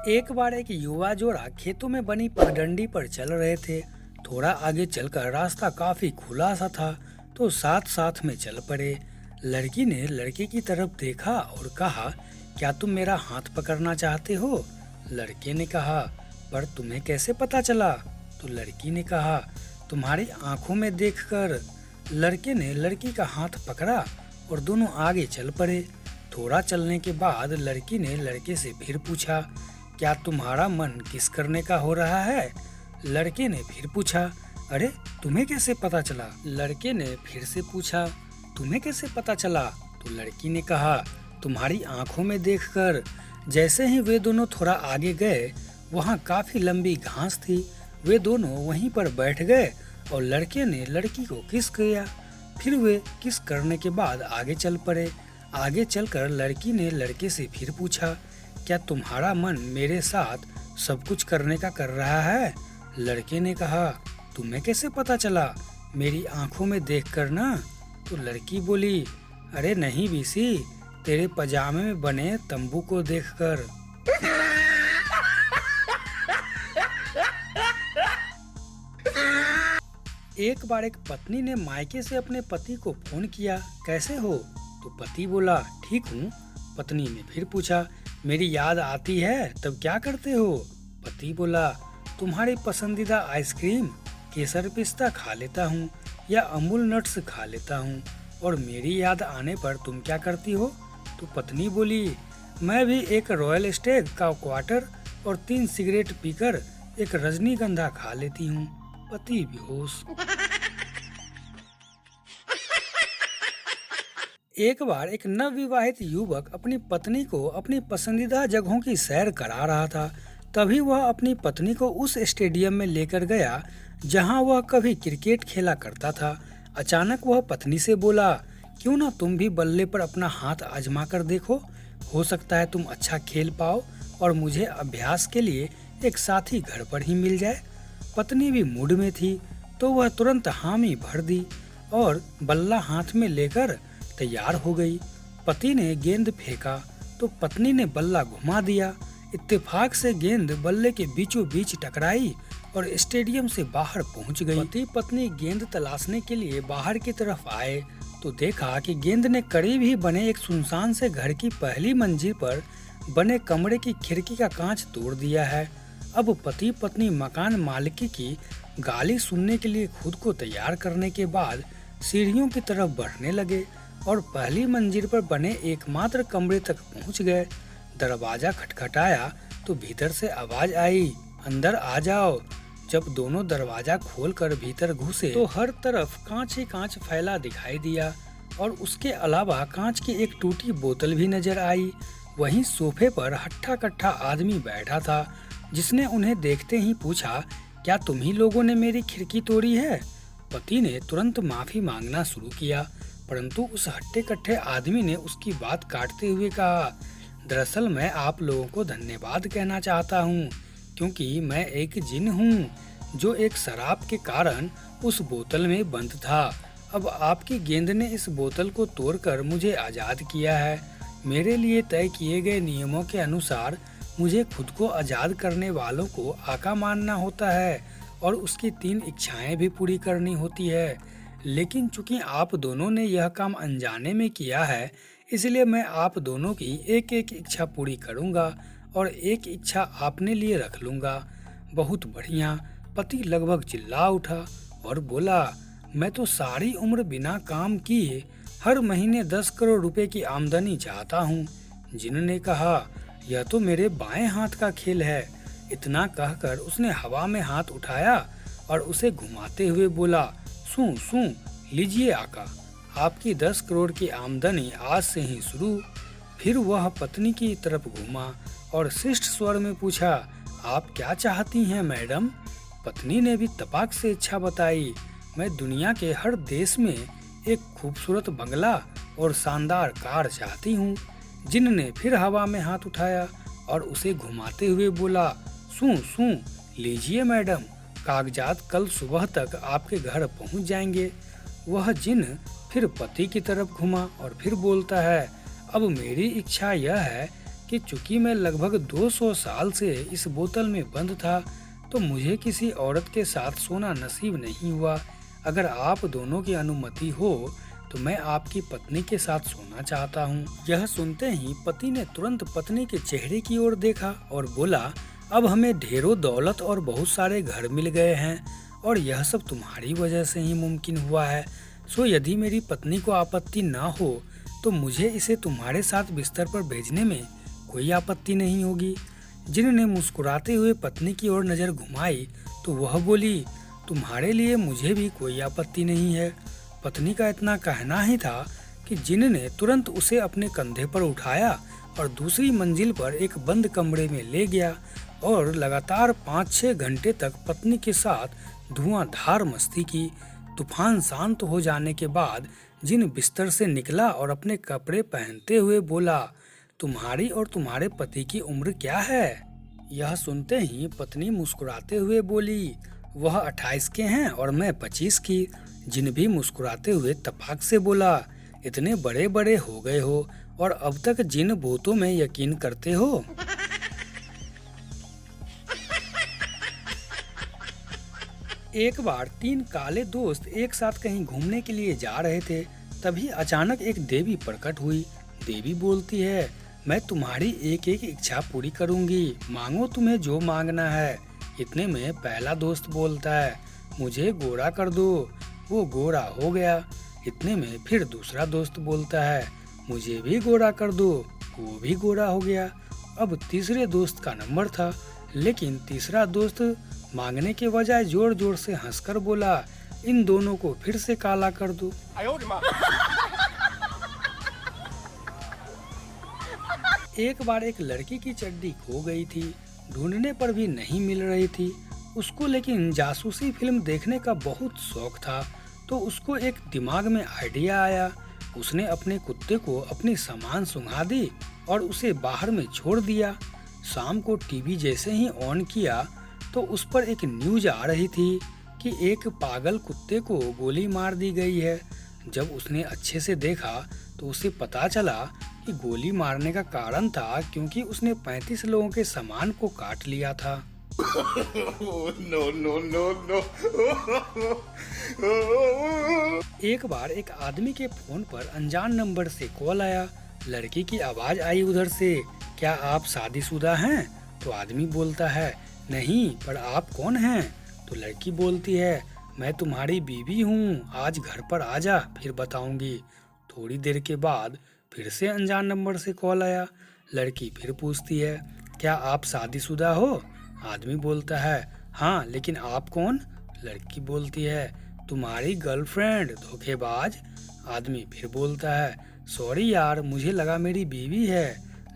एक बार एक युवा जोड़ा खेतों में बनी पगडंडी पर चल रहे थे। थोड़ा आगे चलकर रास्ता काफी खुला सा था, तो साथ साथ में चल पड़े। लड़की ने लड़के की तरफ देखा और कहा, क्या तुम मेरा हाथ पकड़ना चाहते हो? लड़के ने कहा, पर तुम्हें कैसे पता चला? तो लड़की ने कहा, तुम्हारी आंखों में देखकर। लड़के ने लड़की का हाथ पकड़ा और दोनों आगे चल पड़े। थोड़ा चलने के बाद लड़की ने लड़के से फिर पूछा, क्या तुम्हारा मन किस करने का हो रहा है? लड़के ने फिर पूछा, अरे तुम्हें कैसे पता चला? लड़के ने फिर से पूछा, तुम्हें कैसे पता चला? तो लड़की ने कहा, तुम्हारी आंखों में देखकर। जैसे ही वे दोनों थोड़ा आगे गए, वहाँ काफी लंबी घास थी। वे दोनों वहीं पर बैठ गए और लड़के ने लड़की को किस किया। फिर वे किस करने के बाद आगे चल पड़े। आगे चलकर लड़की ने लड़के से फिर पूछा, क्या तुम्हारा मन मेरे साथ सब कुछ करने का कर रहा है? लड़के ने कहा, तुम्हें कैसे पता चला? मेरी आंखों में देखकर ना। तो लड़की बोली, अरे नहीं बीसी, तेरे पजामे में बने तंबू को देखकर। एक बार एक पत्नी ने मायके से अपने पति को फोन किया, कैसे हो? तो पति बोला, ठीक हूँ। पत्नी ने फिर पूछा, मेरी याद आती है तब क्या करते हो? पति बोला, तुम्हारी पसंदीदा आइसक्रीम केसर पिस्ता खा लेता हूँ या अमूल नट्स खा लेता हूँ। और मेरी याद आने पर तुम क्या करती हो? तो पत्नी बोली, मैं भी एक रॉयल स्टेग का क्वार्टर और 3 सिगरेट पीकर एक रजनीगंधा खा लेती हूँ। पति बेहोश। एक बार एक नवविवाहित युवक अपनी पत्नी को अपनी पसंदीदा जगहों की सैर करा रहा था। तभी वह अपनी पत्नी को उस स्टेडियम में लेकर गया जहां वह कभी क्रिकेट खेला करता था। अचानक वह पत्नी से बोला, क्यों ना तुम भी बल्ले पर अपना हाथ आजमा कर देखो, हो सकता है तुम अच्छा खेल पाओ और मुझे अभ्यास के लिए एक साथी घर पर ही मिल जाए। पत्नी भी मूड में थी, तो वह तुरंत हामी भर दी और बल्ला हाथ में लेकर तैयार हो गई। पति ने गेंद फेंका तो पत्नी ने बल्ला घुमा दिया। इत्तेफाक से गेंद बल्ले के बीचों बीच टकराई और स्टेडियम से बाहर पहुंच गई। पति पत्नी गेंद तलाशने के लिए बाहर की तरफ आए तो देखा कि गेंद ने करीब ही बने एक सुनसान से घर की पहली मंजिल पर बने कमरे की खिड़की का कांच तोड़ दिया है। अब पति पत्नी मकान मालिक की गाली सुनने के लिए खुद को तैयार करने के बाद सीढ़ियों की तरफ बढ़ने लगे और पहली मंजिल पर बने एकमात्र कमरे तक पहुंच गए। दरवाजा खटखटाया तो भीतर से आवाज आई, अंदर आ जाओ। जब दोनों दरवाजा खोलकर भीतर घुसे तो हर तरफ कांच ही कांच फैला दिखाई दिया और उसके अलावा कांच की एक टूटी बोतल भी नजर आई। वहीं सोफे पर हट्ठा कट्ठा आदमी बैठा था, जिसने उन्हें देखते ही पूछा, क्या तुम ही लोगों ने मेरी खिड़की तोड़ी है? पति ने तुरंत माफी मांगना शुरू किया, परंतु उस हट्टे कट्ठे आदमी ने उसकी बात काटते हुए कहा, दरअसल मैं आप लोगों को धन्यवाद कहना चाहता हूँ, क्योंकि मैं एक जिन हूँ जो एक शराब के कारण उस बोतल में बंद था। अब आपकी गेंद ने इस बोतल को तोड़कर मुझे आजाद किया है। मेरे लिए तय किए गए नियमों के अनुसार मुझे खुद को आजाद करने वालों को आका मानना होता है और उसकी 3 इच्छाएं भी पूरी करनी होती है। लेकिन चूंकि आप दोनों ने यह काम अनजाने में किया है, इसलिए मैं आप दोनों की एक एक इच्छा पूरी करूंगा और एक इच्छा आपने लिए रख लूंगा। बहुत बढ़िया। पति लगभग चिल्ला उठा और बोला, मैं तो सारी उम्र बिना काम किए हर महीने 10 करोड़ रुपए की आमदनी चाहता हूँ। जिन्होंने कहा, यह तो मेरे बाएं हाथ का खेल है। इतना कहकर उसने हवा में हाथ उठाया और उसे घुमाते हुए बोला, सू सू, लीजिए आका, आपकी 10 करोड़ की आमदनी आज से ही शुरू। फिर वह पत्नी की तरफ घूमा और शिष्ट स्वर में पूछा, आप क्या चाहती हैं मैडम? पत्नी ने भी तपाक से इच्छा बताई, मैं दुनिया के हर देश में एक खूबसूरत बंगला और शानदार कार चाहती हूँ। जिन ने फिर हवा में हाथ उठाया और उसे घुमाते हुए बोला, सू सू, लीजिए मैडम, कागजात कल सुबह तक आपके घर पहुँच जाएंगे। वह जिन फिर पति की तरफ घुमा और फिर बोलता है, अब मेरी इच्छा यह है कि चूंकि मैं लगभग 200 साल से इस बोतल में बंद था, तो मुझे किसी औरत के साथ सोना नसीब नहीं हुआ। अगर आप दोनों की अनुमति हो तो मैं आपकी पत्नी के साथ सोना चाहता हूँ। यह सुनते ही पति ने तुरंत पत्नी के चेहरे की ओर देखा और बोला, अब हमें ढेरों दौलत और बहुत सारे घर मिल गए हैं और यह सब तुम्हारी वजह से ही मुमकिन हुआ है। सो यदि मेरी पत्नी को आपत्ति ना हो तो मुझे इसे तुम्हारे साथ बिस्तर पर भेजने में कोई आपत्ति नहीं होगी। जिन ने मुस्कुराते हुए पत्नी की ओर नजर घुमाई तो वह बोली, तुम्हारे लिए मुझे भी कोई आपत्ति नहीं है। पत्नी का इतना कहना ही था कि जिन ने तुरंत उसे अपने कंधे पर उठाया और दूसरी मंजिल पर एक बंद कमरे में ले गया और लगातार 5-6 घंटे तक पत्नी के साथ धुआंधार मस्ती की। तूफान शांत हो जाने के बाद जिन बिस्तर से निकला और अपने कपड़े पहनते हुए बोला, तुम्हारी और तुम्हारे पति की उम्र क्या है? यह सुनते ही पत्नी मुस्कुराते हुए बोली, वह 28 के हैं और मैं 25 की। जिन भी मुस्कुराते हुए तपाक से बोला, इतने बड़े बड़े हो गए हो और अब तक जिन भूतों में यकीन करते हो? एक बार 3 काले दोस्त एक साथ कहीं घूमने के लिए जा रहे थे। तभी अचानक एक देवी प्रकट हुई। देवी बोलती है, मैं तुम्हारी एक एक इच्छा पूरी करूंगी, मांगो तुम्हें जो मांगना है। इतने में पहला दोस्त बोलता है, मुझे गोरा कर दो। वो गोरा हो गया। इतने में फिर दूसरा दोस्त बोलता है, मुझे भी गोरा कर दो। वो भी गोरा हो गया। अब तीसरे दोस्त का नंबर था, लेकिन तीसरा दोस्त मांगने के बजाय जोर जोर से हंसकर बोला, इन दोनों को फिर से काला कर दो। एक बार एक लड़की की चड्डी खो गई थी, ढूंढने पर भी नहीं मिल रही थी उसको, लेकिन जासूसी फिल्म देखने का बहुत शौक था। तो उसको एक दिमाग में आइडिया आया। उसने अपने कुत्ते को अपनी सामान सुंघा दी और उसे बाहर में छोड़ दिया। शाम को टीवी जैसे ही ऑन किया तो उस पर एक न्यूज आ रही थी कि एक पागल कुत्ते को गोली मार दी गई है। जब उसने अच्छे से देखा तो उसे पता चला कि गोली मारने का कारण था क्योंकि उसने 35 लोगों के सामान को काट लिया था। no, no, no, no. एक बार एक आदमी के फोन पर अनजान नंबर से कॉल आया। लड़की की आवाज आई उधर से, क्या आप शादीशुदा हैं? तो आदमी बोलता है, नहीं, पर आप कौन हैं? तो लड़की बोलती है, मैं तुम्हारी बीवी हूँ, आज घर पर आजा, फिर बताऊंगी। थोड़ी देर के बाद फिर से अनजान नंबर से कॉल आया। लड़की फिर पूछती है, क्या आप शादीशुदा हो? आदमी बोलता है, हाँ, लेकिन आप कौन? लड़की बोलती है, तुम्हारी गर्लफ्रेंड, धोखेबाज। आदमी फिर बोलता है, सॉरी यार, मुझे लगा मेरी बीवी है।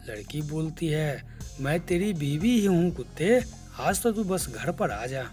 लड़की बोलती है, मैं तेरी बीवी ही हूँ कुत्ते, आज तो तू बस घर पर आ जा।